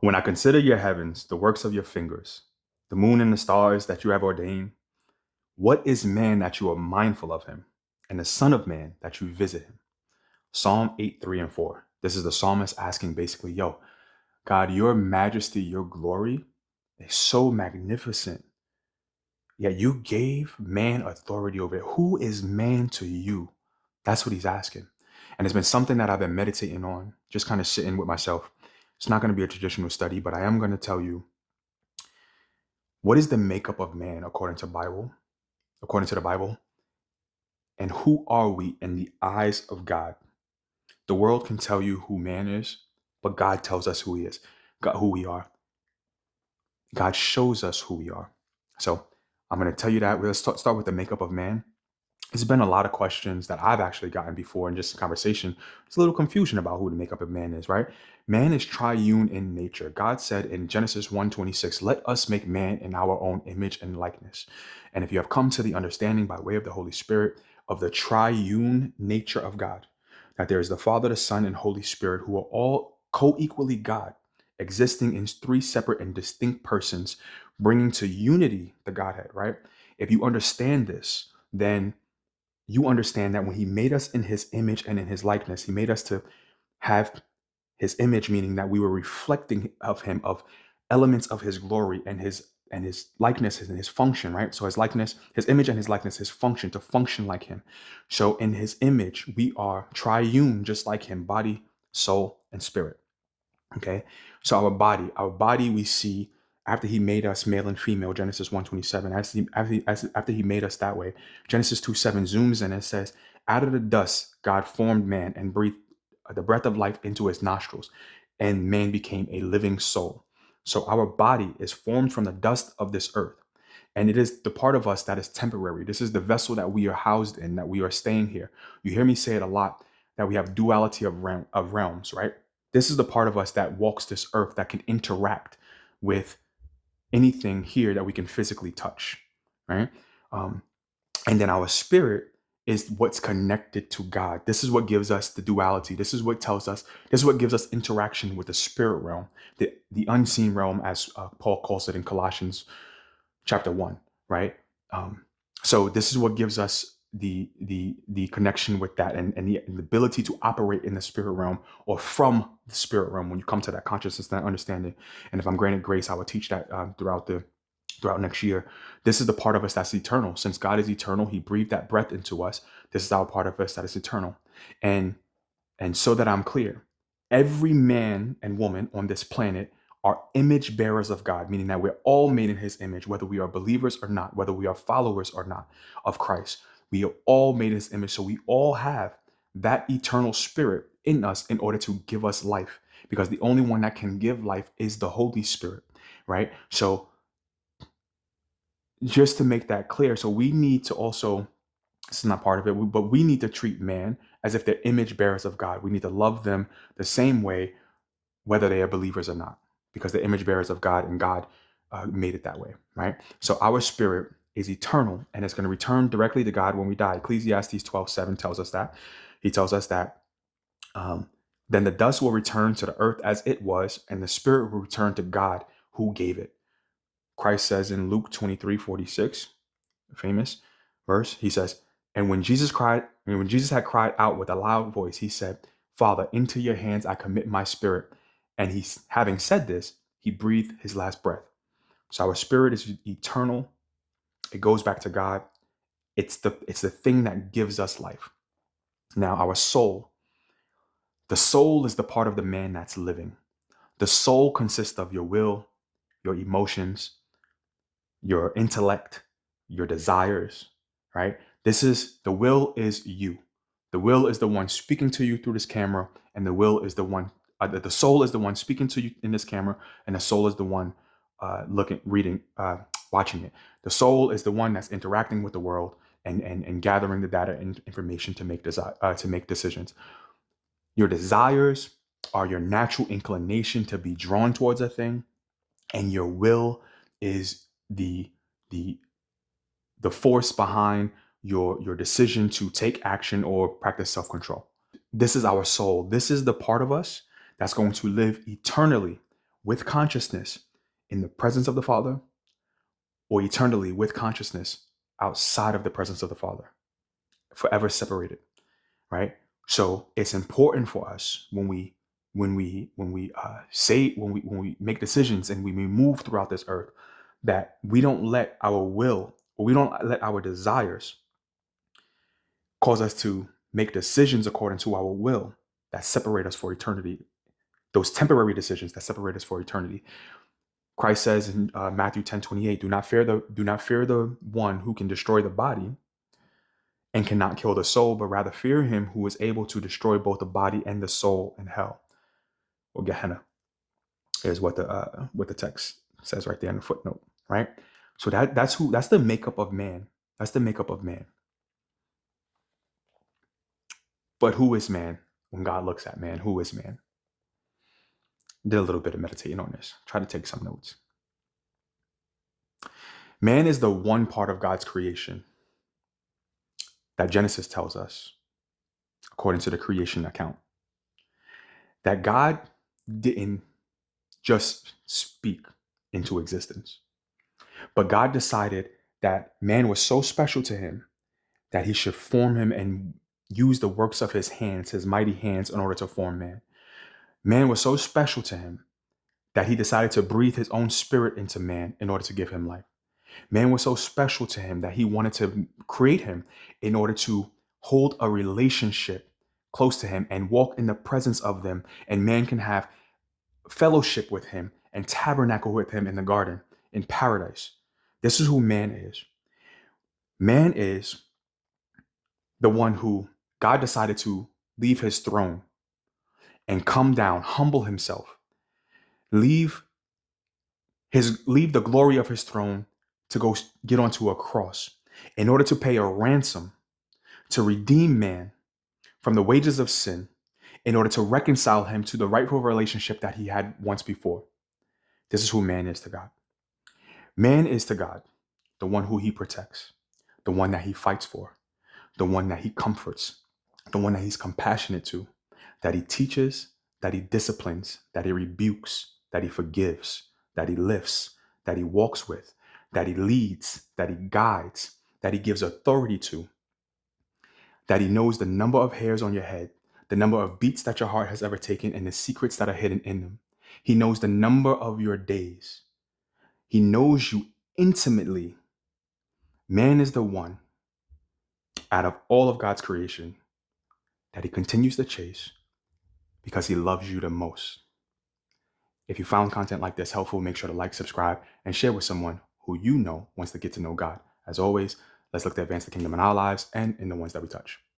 When I consider your heavens, the works of your fingers, the moon and the stars that you have ordained, what is man that you are mindful of him, and the Son of Man that you visit him? Psalm 8, 3 and 4. This is the psalmist asking basically, yo, God, your majesty, your glory is so magnificent. Yet you gave man authority over it. Who is man to you? That's what he's asking. And it's been something that I've been meditating on, just kind of sitting with myself. It's not going to be a traditional study, but I am going to tell you, what is the makeup of man according to the Bible? And who are we in the eyes of God? The world can tell you who man is, but God tells us who he is, God, who we are. God shows us who we are. So I'm going to tell you that. Let's start with the makeup of man. There's been a lot of questions that I've actually gotten before in just a conversation. There's a little confusion about who the makeup of man is, right? Man is triune in nature. God said in Genesis 1:26, let us make man in our own image and likeness. And if you have come to the understanding by way of the Holy Spirit of the triune nature of God, that there is the Father, the Son, and Holy Spirit who are all co-equally God, existing in three separate and distinct persons, bringing to unity the Godhead, right? If you understand this, then you understand that when he made us in his image and in his likeness, he made us to have his image, meaning that we were reflecting of him, of elements of his glory and his likeness and his function, right? So his likeness, his image and his likeness, his function, to function like him. So in his image, we are triune, just like him, body, soul, and spirit. Okay. So our body we see after he made us male and female, Genesis 1:27. After he made us that way, Genesis 2:7 zooms in and says, out of the dust, God formed man and breathed the breath of life into his nostrils, and man became a living soul. So our body is formed from the dust of this earth. And it is the part of us that is temporary. This is the vessel that we are housed in, that we are staying here. You hear me say it a lot, that we have duality of realms, right? This is the part of us that walks this earth, that can interact with anything here that we can physically touch, right? Um, and then our spirit is what's connected to God. This is what gives us the duality. This is what tells us, this is what gives us interaction with the spirit realm, the unseen realm, as Paul calls it in Colossians chapter 1, right? Um, so this is what gives us the connection with that, and the ability to operate in the spirit realm, or from the spirit realm, when you come to that consciousness, that understanding. And if I'm granted grace, I will teach that throughout next year. This is the part of us that's eternal. Since God is eternal, he breathed that breath into us. This is our part of us that is eternal. And so that I'm clear, every man and woman on this planet are image bearers of God, meaning that we're all made in his image, whether we are believers or not, whether we are followers or not of Christ. We are all made in his image. So we all have that eternal spirit in us in order to give us life, because the only one that can give life is the Holy Spirit, right? So just to make that clear, so we need to also, this is not part of it, but we need to treat man as if they're image bearers of God. We need to love them the same way, whether they are believers or not, because they're image bearers of God, and God made it that way, right? So our spirit is eternal, and it's going to return directly to God when we die. Ecclesiastes 12:7 tells us that. He tells us that um, then the dust will return to the earth as it was, and the spirit will return to God who gave it. Christ says in Luke 23:46, famous verse, he says, and when Jesus had cried out with a loud voice, he said, Father, into your hands I commit my spirit. And having said this, he breathed his last breath. So our spirit is eternal. It goes back to God. It's the thing that gives us life. Now our soul, the soul is the part of the man that's living. The soul consists of your will, your emotions, your intellect, your desires, right? The will is you. The will is the one speaking to you through this camera, and the will is the one, the soul is the one speaking to you in this camera, and the soul is the one watching it. The soul is the one that's interacting with the world, and gathering the data and information to make decisions. Your desires are your natural inclination to be drawn towards a thing, and your will is the the force behind your decision to take action or practice self-control. This is our soul. This is the part of us that's going to live eternally with consciousness in the presence of the Father, or eternally with consciousness outside of the presence of the Father, forever separated, right? So it's important for us when we make decisions and when we move throughout this earth, that we don't let our will, or we don't let our desires cause us to make decisions according to our will that separate us for eternity. Those temporary decisions that separate us for eternity. Christ says in Matthew 10:28, do not fear the one who can destroy the body and cannot kill the soul, but rather fear him who is able to destroy both the body and the soul in hell, or Gehenna, is what the text says right there in the footnote, right? So that's the makeup of man. That's the makeup of man. But who is man? When God looks at man, who is man? Did a little bit of meditating on this. Try to take some notes. Man is the one part of God's creation that Genesis tells us, according to the creation account, that God didn't just speak into existence, but God decided that man was so special to him that he should form him and use the works of his hands, his mighty hands, in order to form man. Man was so special to him that he decided to breathe his own spirit into man in order to give him life. Man was so special to him that he wanted to create him in order to hold a relationship close to him and walk in the presence of them, and man can have fellowship with him and tabernacle with him in the garden, in paradise. This is who man is. Man is the one who God decided to leave his throne and come down, humble himself, leave the glory of his throne to go get onto a cross in order to pay a ransom to redeem man from the wages of sin, in order to reconcile him to the rightful relationship that he had once before. This is who man is to God. Man is to God the one who he protects, the one that he fights for, the one that he comforts, the one that he's compassionate to, that he teaches, that he disciplines, that he rebukes, that he forgives, that he lifts, that he walks with, that he leads, that he guides, that he gives authority to, that he knows the number of hairs on your head, the number of beats that your heart has ever taken, and the secrets that are hidden in them. He knows the number of your days. He knows you intimately. Man is the one out of all of God's creation that he continues to chase because he loves you the most. If you found content like this helpful, make sure to like, subscribe, and share with someone who you know wants to get to know God. As always, let's look to advance the kingdom in our lives and in the ones that we touch.